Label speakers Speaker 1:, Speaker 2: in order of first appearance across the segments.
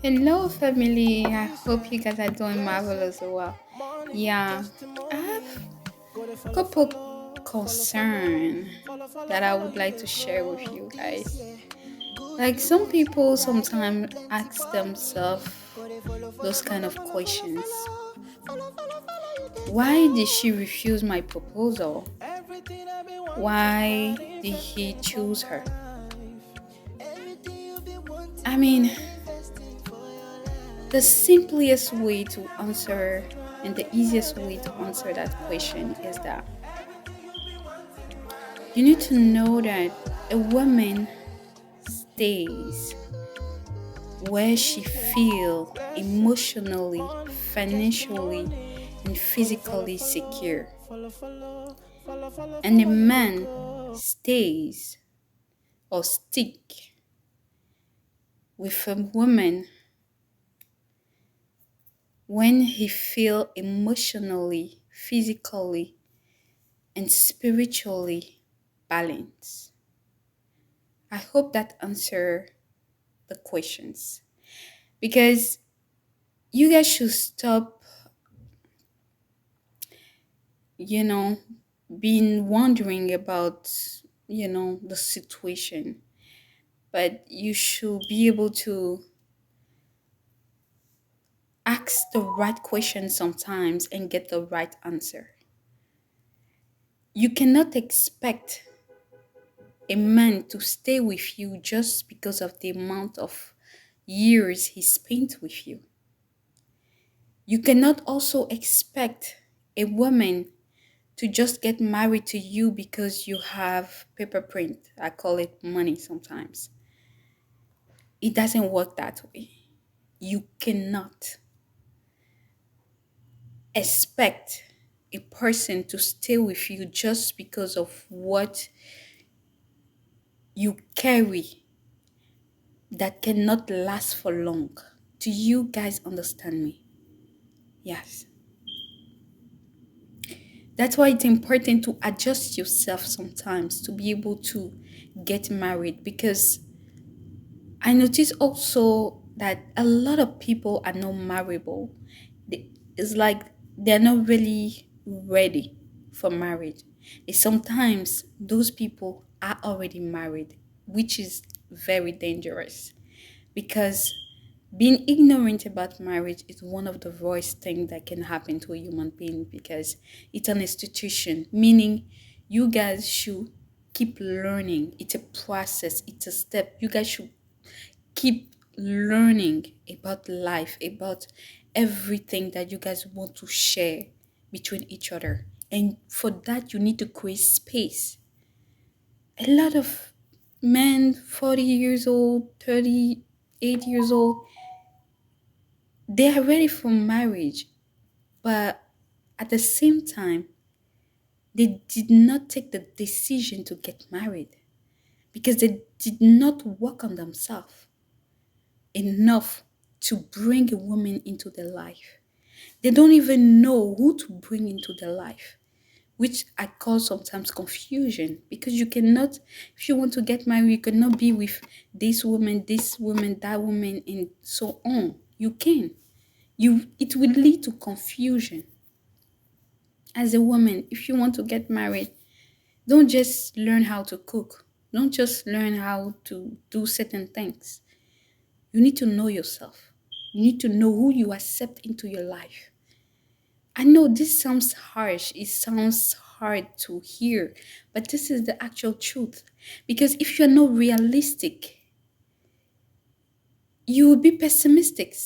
Speaker 1: Hello, family. I hope you guys are doing marvelous as well. Yeah, I have a couple concern that I would like to share with you guys. Like some people sometimes ask themselves those kind of questions. Why did she refuse my proposal? Why did he choose her? I mean, the simplest way to answer and the easiest way to answer that question is that you need to know that a woman stays where she feel emotionally, financially, and physically secure. And a man stays or stick with a woman when he feel emotionally, physically, and spiritually balanced. I hope that answer the questions because you guys should stop, you know, being wondering about, the situation, but you should be able to ask the right question sometimes and get the right answer. You cannot expect a man to stay with you just because of the amount of years he spent with you. You cannot also expect a woman to just get married to you because you have paper print. I call it money sometimes. It doesn't work that way. You cannot expect a person to stay with you just because of what you carry that cannot last for long. Do you guys understand me? Yes. That's why it's important to adjust yourself sometimes to be able to get married because I notice also that a lot of people are not marriable. It's like they're not really ready for marriage. And sometimes those people are already married, which is very dangerous because being ignorant about marriage is one of the worst things that can happen to a human being because it's an institution, meaning you guys should keep learning. It's a process, it's a step. You guys should keep learning about life, about everything that you guys want to share between each other. And for that, you need to create space. A lot of men, 40 years old, 38 years old, they are ready for marriage, but at the same time, they did not take the decision to get married because they did not work on themselves enough to bring a woman into their life. They don't even know who to bring into their life, which I call sometimes confusion because you cannot, if you want to get married, you cannot be with this woman, that woman, and so on. You can. It will lead to confusion. As a woman, if you want to get married, don't just learn how to cook. Don't just learn how to do certain things. You need to know yourself. You need to know who you accept into your life. I know this sounds harsh, it sounds hard to hear, but this is the actual truth. Because if you're not realistic, you will be pessimistic.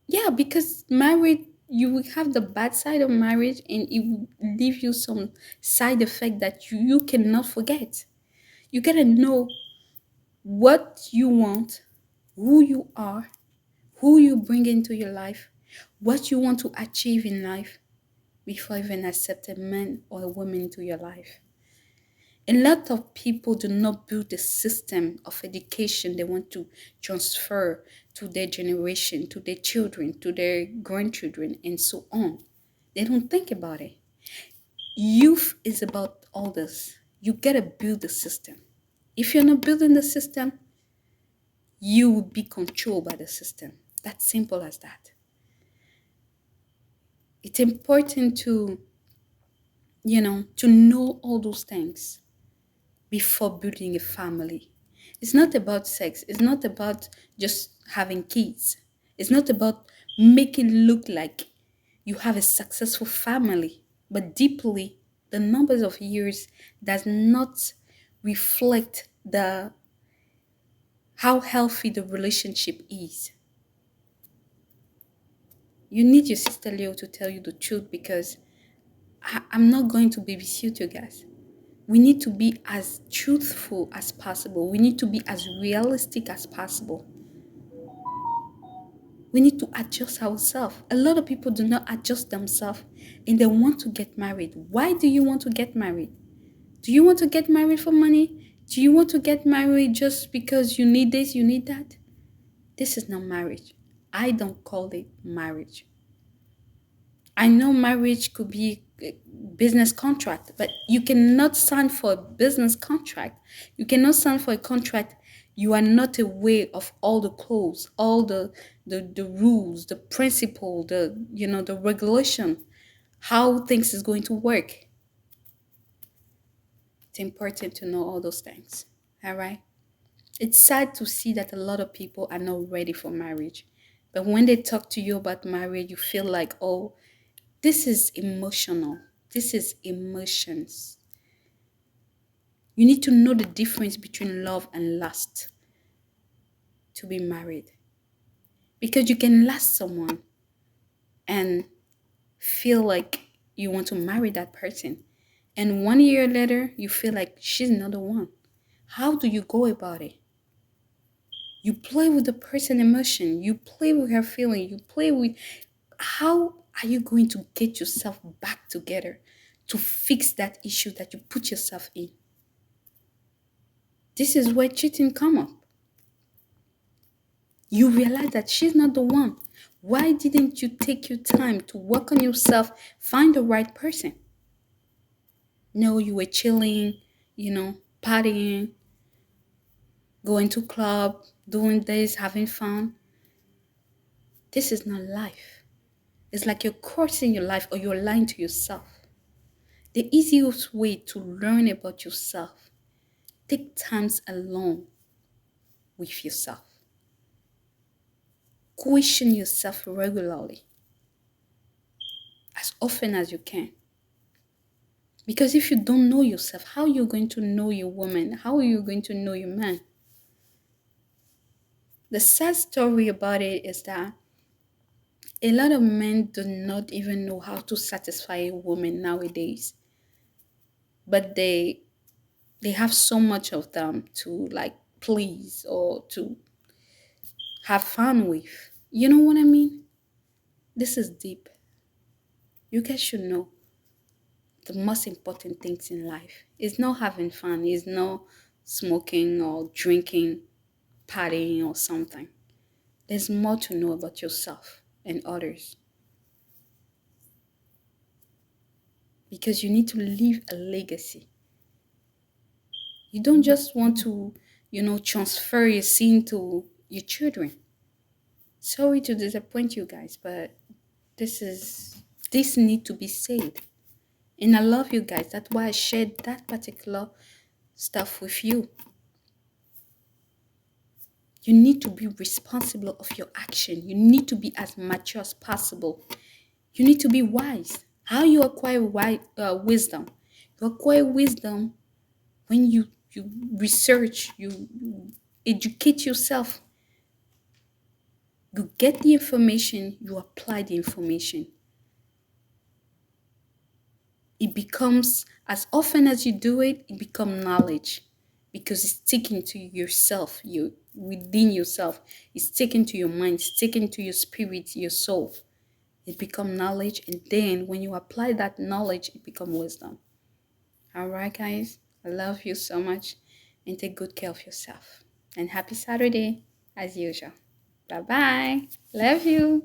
Speaker 1: Yeah, because marriage, you will have the bad side of marriage and it will leave you some side effect that you cannot forget. You gotta know what you want, who you are, who you bring into your life, what you want to achieve in life before even accept a man or a woman into your life. A lot of people do not build a system of education they want to transfer to their generation, to their children, to their grandchildren, and so on. They don't think about it. Youth is about all this. You gotta build the system. If you're not building the system, you will be controlled by the system. that simple as that. It's important to know all those things before building a family. It's not about sex. It's not about just having kids. It's not about making it look like you have a successful family. But deeply, the numbers of years does not reflect the how healthy the relationship is. You need your sister Leo to tell you the truth because I'm not going to babysit you guys. We need to be as truthful as possible. We need to be as realistic as possible. We need to adjust ourselves. A lot of people do not adjust themselves and they want to get married. Why do you want to get married? Do you want to get married for money? Do you want to get married just because you need this, you need that? This is not marriage. I don't call it marriage. I know marriage could be a business contract, but you cannot sign for a business contract. You cannot sign for a contract. You are not aware of all the clause, all the rules, the principle, the regulation, how things is going to work. It's important to know all those things. All right. It's sad to see that a lot of people are not ready for marriage. But when they talk to you about marriage, you feel like, oh, this is emotional. This is emotions. You need to know the difference between love and lust to be married. Because you can lust someone and feel like you want to marry that person. And 1 year later, you feel like she's not the one. How do you go about it? You play with the person emotion. You play with her feeling. You play with how are you going to get yourself back together to fix that issue that you put yourself in? This is where cheating come up. You realize that she's not the one. Why didn't you take your time to work on yourself, find the right person? No, you were chilling, partying, going to club, doing this, having fun. This is not life. It's like you're cursing your life or you're lying to yourself. The easiest way to learn about yourself, take times alone with yourself. Question yourself regularly, as often as you can. Because if you don't know yourself, how are you going to know your woman? How are you going to know your man? The sad story about it is that a lot of men do not even know how to satisfy a woman nowadays. But they have so much of them to like please or to have fun with. You know what I mean? This is deep. You guys should know the most important things in life is not having fun, is not smoking or drinking, partying or something. There's more to know about yourself and others. Because you need to leave a legacy. You don't just want to, transfer your sin to your children. Sorry to disappoint you guys, but this need to be said. And I love you guys. That's why I shared that particular stuff with you. You need to be responsible of your action. You need to be as mature as possible. You need to be wise. How you acquire wisdom? You acquire wisdom when you research, you educate yourself. You get the information, you apply the information. It becomes, as often as you do it, it becomes knowledge because it's sticking to yourself, you within yourself. It's sticking to your mind, it's sticking to your spirit, your soul. It becomes knowledge, and then when you apply that knowledge, it becomes wisdom. All right, guys, I love you so much, and take good care of yourself. And happy Saturday, as usual. Bye bye. Love you.